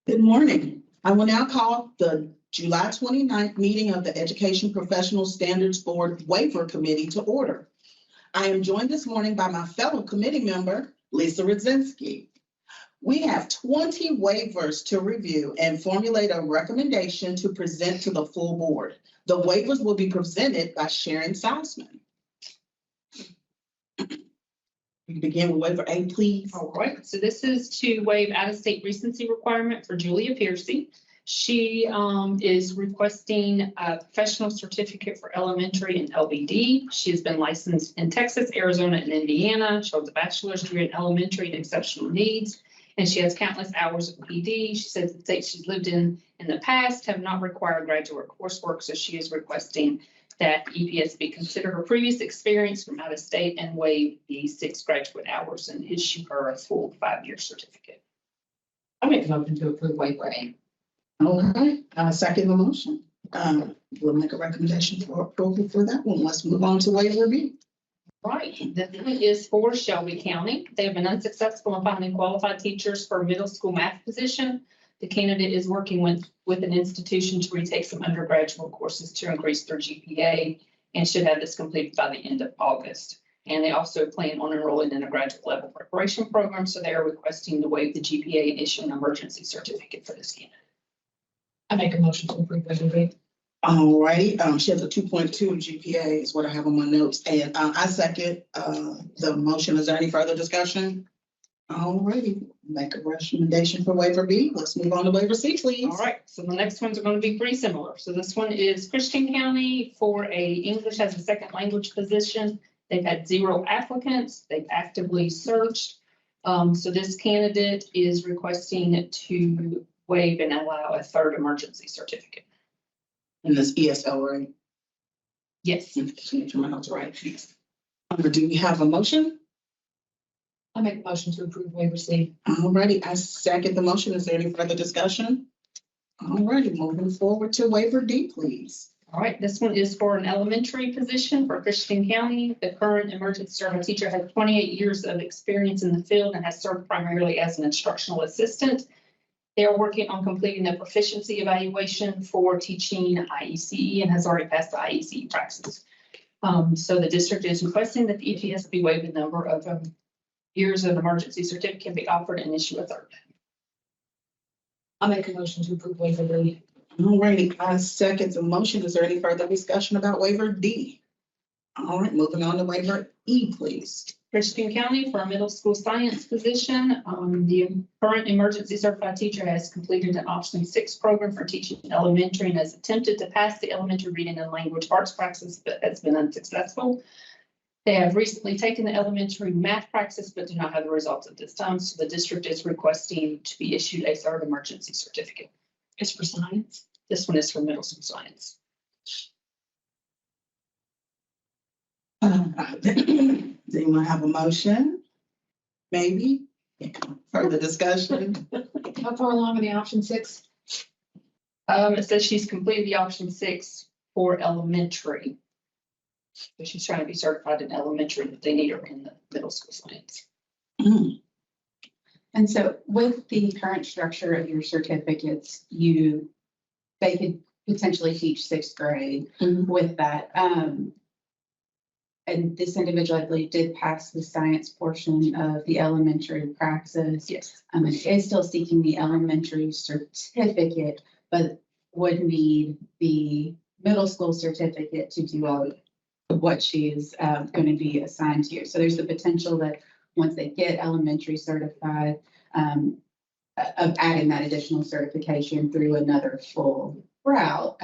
Good morning. I will now call the July 29th meeting of the Education Professional Standards Board Waiver Committee to order. I am joined this morning by my fellow committee member, Lisa Rudzinski. We have 20 waivers to review and formulate a recommendation to present to the full board. The waivers will be presented by Sharon Salzman. We begin with waiver A, please. All right, so this is to waive out-of-state recency requirement for Julia Piercy. She is requesting a professional certificate for elementary and LBD. She has been licensed in Texas, Arizona, and Indiana. She holds a bachelor's degree in elementary and exceptional needs, and she has countless hours of PD. She says the states she's lived in the past have not required graduate coursework, so she is requesting that EPSB consider her previous experience from out of state and waive the 6 graduate hours and issue her a full 5-year certificate. I make a motion to approve waiver A. Okay, second the motion. We'll make a recommendation for approval for that one. Let's move on to waiver B. Right, this one is for Shelby County. They have been unsuccessful in finding qualified teachers for a middle school math position. The candidate is working with an institution to retake some undergraduate courses to increase their GPA and should have this completed by the end of August. And they also plan on enrolling in a graduate level preparation program, so they are requesting to waive the GPA and issue an emergency certificate for this candidate. I make a motion to approve waiver B. All righty, she has a 2.2 GPA is what I have on my notes, and I second the motion. Is there any further discussion? All righty, make a recommendation for waiver B. Let's move on to waiver C, please. All right, so the next ones are going to be pretty similar. So this one is Christian County for a English as a second language position. They've had 0 applicants. They've actively searched. So this candidate is requesting to waive and allow a 3rd emergency certificate. And this ESL, right? Yes. Make sure my notes are right. Do we have a motion? I make a motion to approve waiver C. All righty, I second the motion. Is there any further discussion? All righty, moving forward to waiver D, please. All right, this one is for an elementary position for Christian County. The current emergency service teacher has 28 years of experience in the field and has served primarily as an instructional assistant. They are working on completing the proficiency evaluation for teaching IECE and has already passed the IECE praxis. So the district is requesting that the EPSB waive the number of years of emergency certificate can be offered and issue a 3rd. I make a motion to approve waiver B. All righty, I second the motion. Is there any further discussion about waiver D? All right, moving on to waiver E, please. Christian County for a middle school science position. The current emergency certified teacher has completed an option 6 program for teaching elementary and has attempted to pass the elementary reading and language arts praxis, but has been unsuccessful. They have recently taken the elementary math praxis, but do not have the results at this time. So the district is requesting to be issued a 3rd emergency certificate. It's for science. This one is for middle school science. Do you want to have a motion? Maybe? Yeah. Further discussion? How far along in the option 6? It says she's completed the option 6 for elementary. So she's trying to be certified in elementary, but they need her in the middle school science. Mm. And so with the current structure of your certificates, they could potentially teach 6th grade with that. And this individual, I believe, did pass the science portion of the elementary praxis. Yes. And is still seeking the elementary certificate, but would need the middle school certificate to do what she is going to be assigned to. So there's the potential that once they get elementary certified, of adding that additional certification through another full route.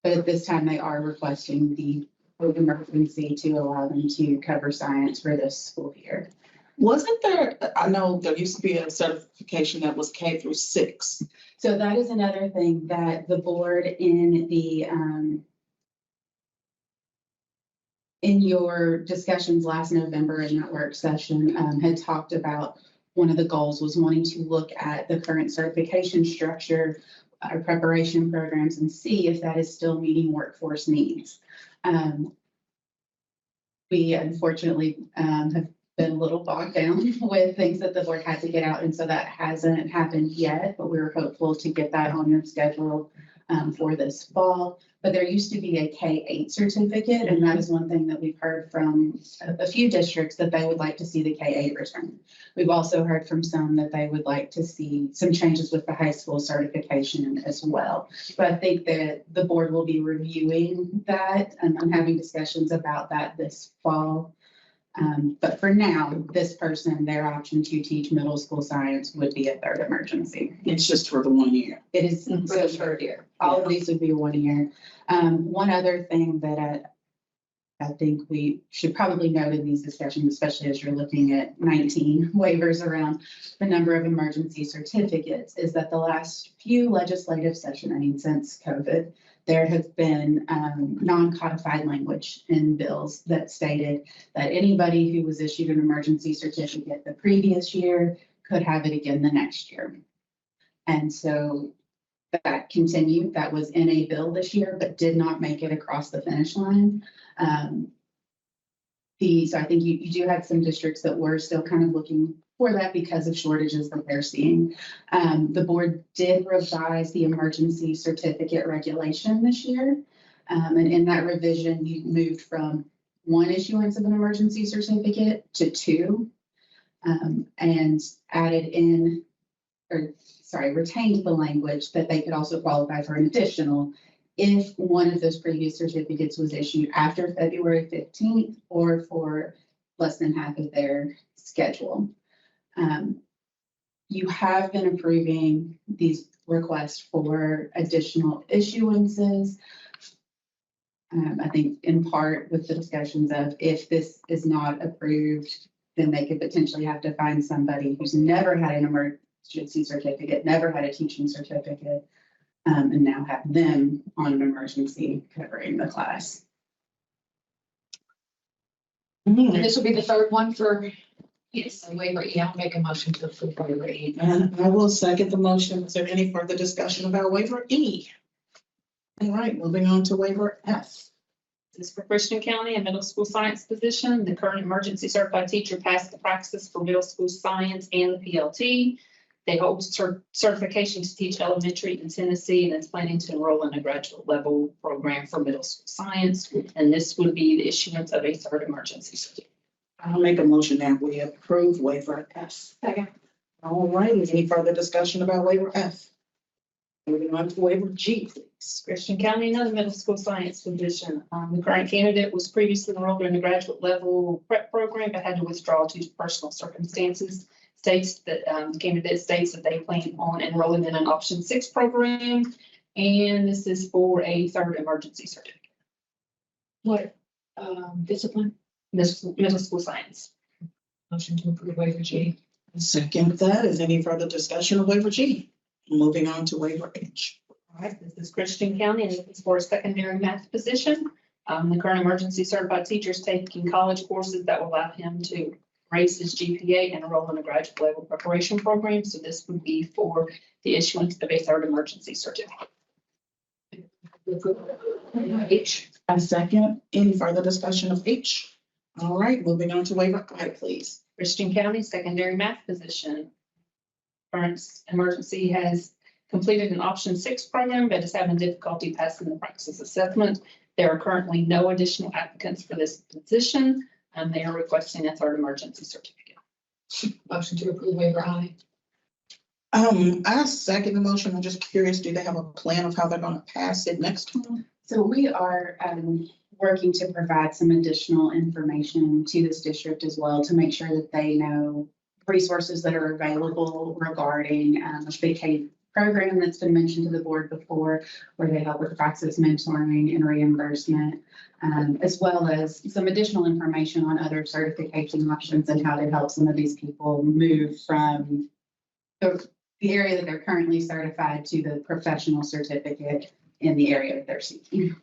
But at this time, they are requesting the emergency to allow them to cover science for this school year. Wasn't there, I know there used to be a certification that was K through 6. So that is another thing that the board in the in your discussions last November in that work session had talked about. One of the goals was wanting to look at the current certification structure, our preparation programs, and see if that is still meeting workforce needs. We unfortunately have been a little bogged down with things that the board had to get out, and so that hasn't happened yet, but we're hopeful to get that on your schedule for this fall. But there used to be a K-8 certificate, and that is one thing that we've heard from a few districts that they would like to see the K-8 return. We've also heard from some that they would like to see some changes with the high school certification as well. But I think that the board will be reviewing that, and I'm having discussions about that this fall. But for now, this person, their option to teach middle school science would be a third emergency. It's just for the 1 year. It is For the third year. all of these would be 1 year. One other thing that I think we should probably note in these discussions, especially as you're looking at 19 waivers around the number of emergency certificates, is that the last few legislative sessions, I mean, since COVID, there has been non-codified language in bills that stated that anybody who was issued an emergency certificate the previous year could have it again the next year. And so that continued. That was in a bill this year, but did not make it across the finish line. So I think you do have some districts that were still kind of looking for that because of shortages that they're seeing. The board did revise the emergency certificate regulation this year. And in that revision, you moved from one issuance of an emergency certificate to two, and added in, retained the language that they could also qualify for an additional if one of those previous certificates was issued after February 15th or for less than half of their schedule. You have been approving these requests for additional issuances. I think in part with the discussions of if this is not approved, then they could potentially have to find somebody who's never had an emergency certificate, never had a teaching certificate, and now have them on an emergency covering the class. And this will be the third one for, yes, waiver E. I'll make a motion to approve waiver E. And I will second the motion. Is there any further discussion about waiver E? All right, moving on to waiver F. This is for Christian County, a middle school science position. The current emergency certified teacher passed the praxis for middle school science and the PLT. They hold certification to teach elementary in Tennessee and is planning to enroll in a graduate level program for middle school science. And this would be the issuance of a third emergency certificate. I'll make a motion that we approve waiver F. Second. All right, is any further discussion about waiver F? Moving on to waiver G, please. Christian County, another middle school science position. The current candidate was previously enrolled in a graduate level prep program, but had to withdraw due to personal circumstances. States that the candidate states that they plan on enrolling in an option 6 program, and this is for a third emergency certificate. What, discipline? Middle school science. Motion to approve waiver G. Second that, is any further discussion of waiver G? Moving on to waiver H. All right, this is Christian County, and this is for a secondary math position. The current emergency certified teacher is taking college courses that will allow him to raise his GPA and enroll in a graduate level preparation program. So this would be for the issuance of a third emergency certificate. H. A second, any further discussion of H? All right, moving on to waiver I, please. Christian County secondary math position. Current emergency has completed an option 6 program, but is having difficulty passing the praxis assessment. There are currently no additional applicants for this position, and they are requesting a third emergency certificate. Motion to approve waiver I. I second the motion. I'm just curious, do they have a plan of how they're going to pass it next time? So we are working to provide some additional information to this district as well to make sure that they know resources that are available regarding the big K program that's been mentioned to the board before, where they help with praxis mentoring and reimbursement, as well as some additional information on other certification options and how to help some of these people move from the area that they're currently certified to the professional certificate in the area that they're seeking.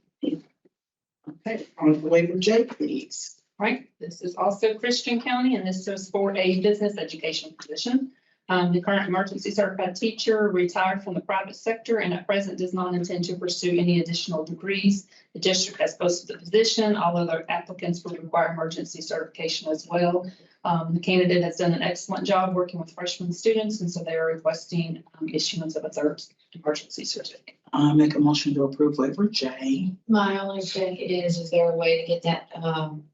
Okay, on to waiver J, please. Right, this is also Christian County, and this is for a business education position. The current emergency certified teacher retired from the private sector and at present does not intend to pursue any additional degrees. The district has posted the position. All other applicants will require emergency certification as well. The candidate has done an excellent job working with freshman students, and so they are requesting issuance of a third emergency certificate. I make a motion to approve waiver J. My only thing is there a way to get that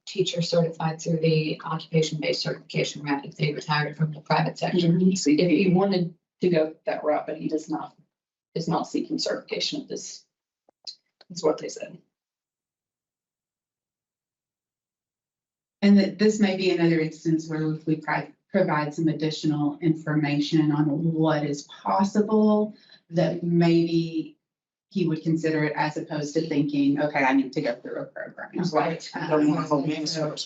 teacher certified through the occupation-based certification route if they retired from the private sector? If he wanted to go that route, but he is not seeking certification of this. That's what they said. And that this may be another instance where if we provide some additional information on what is possible, that maybe he would consider it as opposed to thinking, okay, I need to go through a program. Right.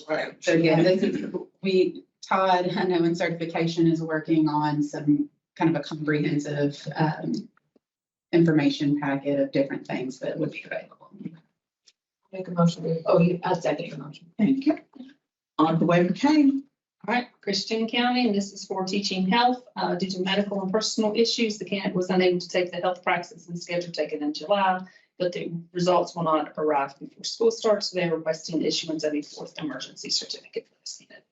Right. So again, this is, Todd, I know in certification is working on some kind of a comprehensive information packet of different things that would be available. Make a motion. I'll second your motion. Thank you. On to waiver K. All right, Christian County, and this is for teaching health. Due to medical and personal issues, the candidate was unable to take the health practice and schedule taken in July, but the results will not arrive before school starts. So they're requesting the issuance of a fourth emergency certificate for this candidate.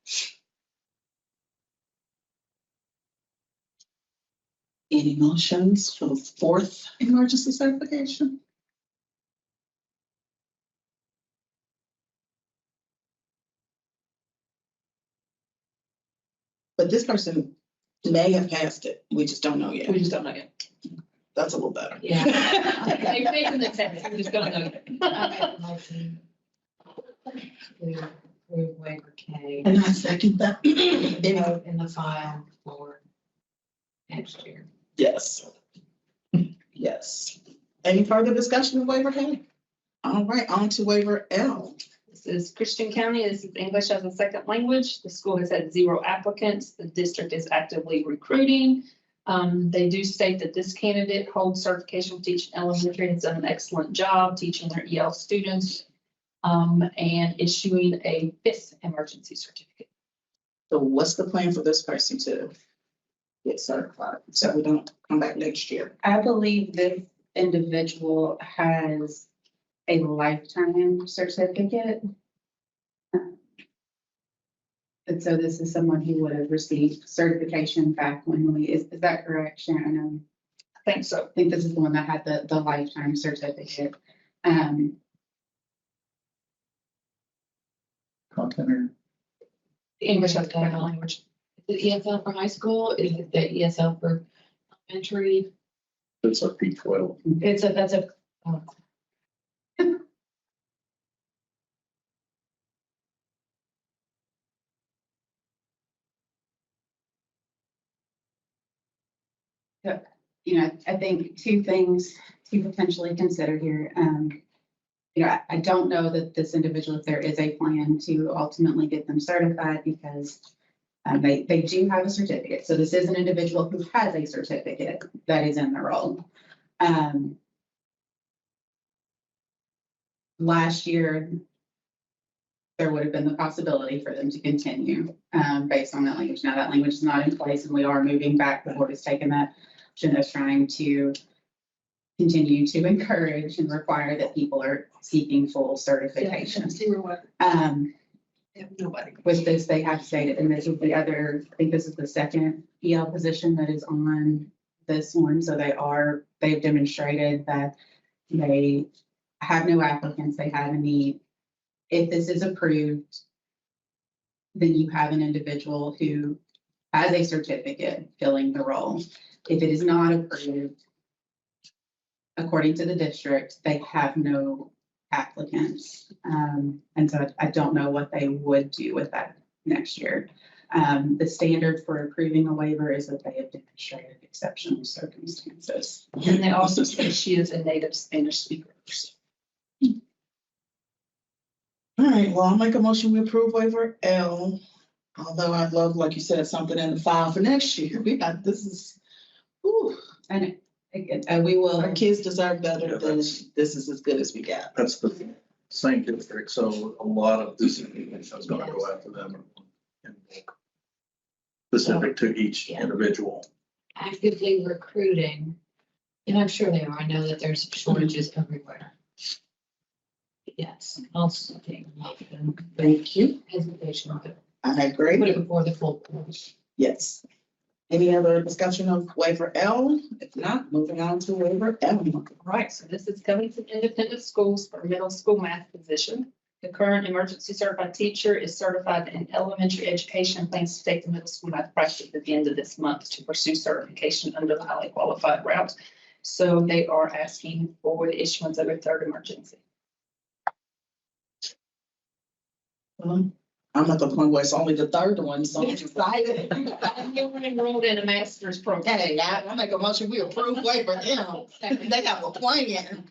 Any motions for the fourth emergency certification? But this person may have passed it. We just don't know yet. We just don't know yet. That's a little better. Yeah. They're making the test, we just don't know yet. I make a motion to approve waiver K. And I second that. Vote in the file for next year. Yes. Yes. Any further discussion of waiver K? All right, on to waiver L. This is Christian County. This is English as a second language. The school has had 0 applicants. The district is actively recruiting. They do state that this candidate holds certification for teaching elementary and has done an excellent job teaching their EL students and issuing a 5th emergency certificate. So what's the plan for this person to get certified so we don't come back next year? I believe this individual has a lifetime certificate. And so this is someone who would have received certification back when is that correct, Sharon? I think so. I think this is the one that had the lifetime certificate. Content or English as a second language. Is it ESL for high school? Is it the ESL for elementary? it's a P12. That's a. I think 2 things to potentially consider here. I don't know that this individual, if there is a plan to ultimately get them certified, because they do have a certificate. So this is an individual who has a certificate that is in the role. Last year, there would have been the possibility for them to continue based on that language. Now that language is not in place and we are moving back. The board has taken that option of trying to continue to encourage and require that people are seeking full certification. Nobody. With this, they have stated, and this is the other, I think this is the second EL position that is on this one. So they've demonstrated that they have no applicants, they have a need. If this is approved, then you have an individual who has a certificate filling the role. If it is not approved, according to the district, they have no applicants. And so I don't know what they would do with that next year. The standard for approving a waiver is that they have demonstrated exceptional circumstances. And they also say she is a native Spanish speaker. All right, well, I'll make a motion to approve waiver L. Although I'd love, like you said, something in the file for next year. This is, whew, And again, we will. our kids deserve better than this is as good as we got. That's the same district, so a lot of this is gonna go after them. specific to each Yeah. individual. Actively recruiting, and I'm sure they are. I know that there's shortages everywhere. Yes, also taking Thank you. hesitation, but I agree. put it before the full course. Yes. Any other discussion of waiver L? If not, moving on to waiver M. Right, so this is coming from independent schools for middle school math position. The current emergency certified teacher is certified in elementary education, and plans to take the middle school math practice at the end of this month to pursue certification under the highly qualified route. So they are asking for the issuance of a third emergency. I'm at the point where it's only the third one, so I'm excited. And you were enrolled in a master's program. Hey, I make a motion, we approve waiver M. They have a plan.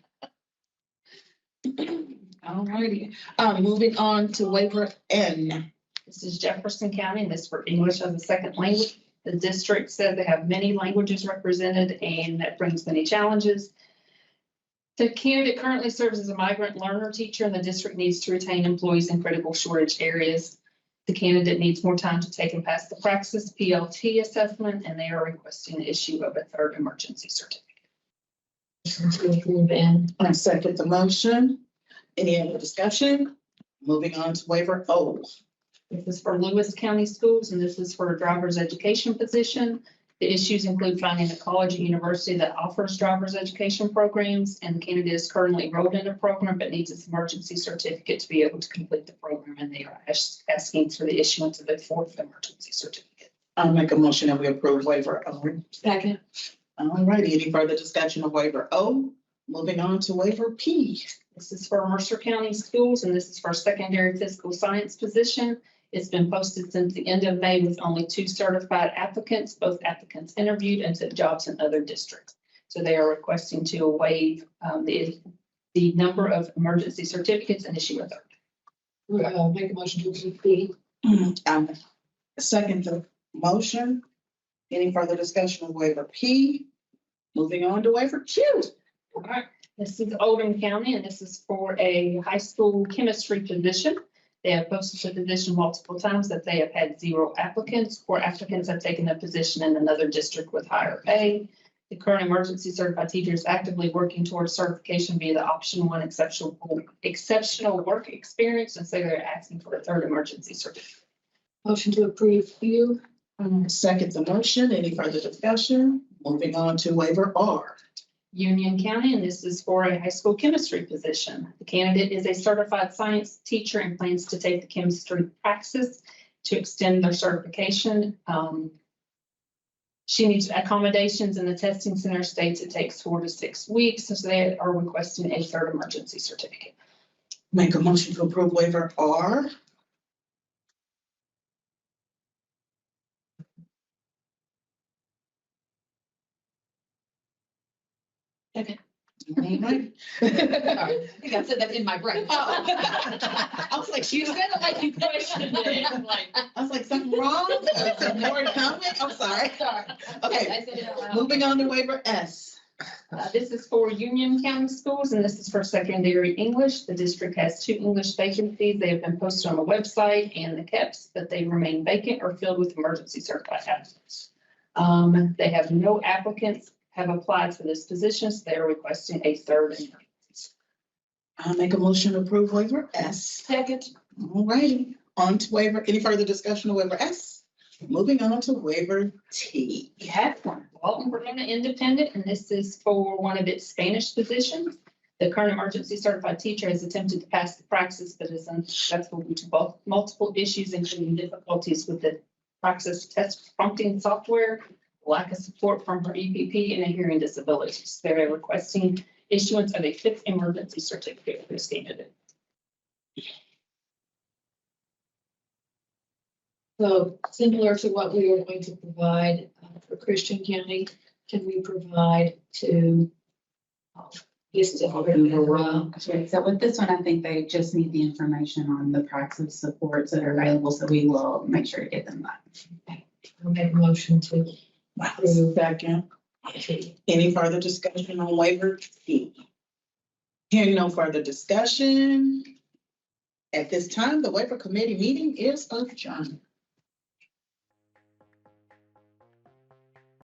All righty, moving on to waiver N. This is Jefferson County, and this is for English as a second language. The district said they have many languages represented, and that brings many challenges. The candidate currently serves as a migrant learner teacher, and the district needs to retain employees in critical shortage areas. The candidate needs more time to take and pass the Praxis PLT assessment, and they are requesting the issue of a third emergency certificate. To approve and I second the motion. Any other discussion? Moving on to waiver O. This is for Lewis County Schools, and this is for a driver's education position. The issues include finding a college or university that offers driver's education programs, and the candidate is currently enrolled in a program but needs its emergency certificate to be able to complete the program, and they are asking for the issuance of a fourth emergency certificate. I'll make a motion that we approve waiver O. second. All righty, any further discussion of waiver O? Moving on to waiver P. This is for Mercer County Schools, and this is for a secondary physical science position. It's been posted since the end of May with only 2 certified applicants. Both applicants interviewed and took jobs in other districts. So they are requesting to waive the number of emergency certificates and issue a third. Make a motion to approve P. Second the motion. Any further discussion of waiver P? Moving on to waiver Q. All right, this is Oldham County, and this is for a high school chemistry position. They have posted the position multiple times that they have had 0 applicants. 4 applicants have taken the position in another district with higher pay. The current emergency certified teacher is actively working towards certification via the option 1 exceptional work experience, and so they're asking for a third emergency certificate. Motion to approve Q. Second the motion. Any further discussion? Moving on to waiver R. Union County, and this is for a high school chemistry position. The candidate is a certified science teacher and plans to take the chemistry praxis to extend their certification. She needs accommodations in the testing center states it takes 4 to 6 weeks, so they are requesting a third emergency certificate. Make a motion to approve waiver R. Second. All right. I think I said that in my brain. I was like, You said it like you questioned it, like. I was like, something wrong? More comment? I'm sorry. Sorry. Okay, I said it out loud. moving on to waiver S. This is for Union County Schools, and this is for secondary English. The district has 2 English vacancies. They have been posted on the website and the KEPS, but they remain vacant or filled with emergency certified applicants. They have no applicants have applied for this position, so they are requesting a third emergency. I'll make a motion to approve waiver S. Second. All righty, on to waiver. Any further discussion of waiver S? Moving on to waiver T. We have one, Walton Verona Independent, and this is for one of its Spanish positions. The current emergency certified teacher has attempted to pass the praxis, but is unsuccessful due to multiple issues, including difficulties with the praxis test prompting software, lack of support from her EPP, and a hearing disability. So they're requesting issuance of a 5th emergency certificate for this candidate. So similar to what we were going to provide for Christian County, can we provide to So with this one, I think they just need the information on the praxis supports that are available, so we will make sure to get them that. I'll make a motion to approve Second. T. Any further discussion on waiver T? Hearing no further discussion. At this time, the waiver committee meeting is adjourned.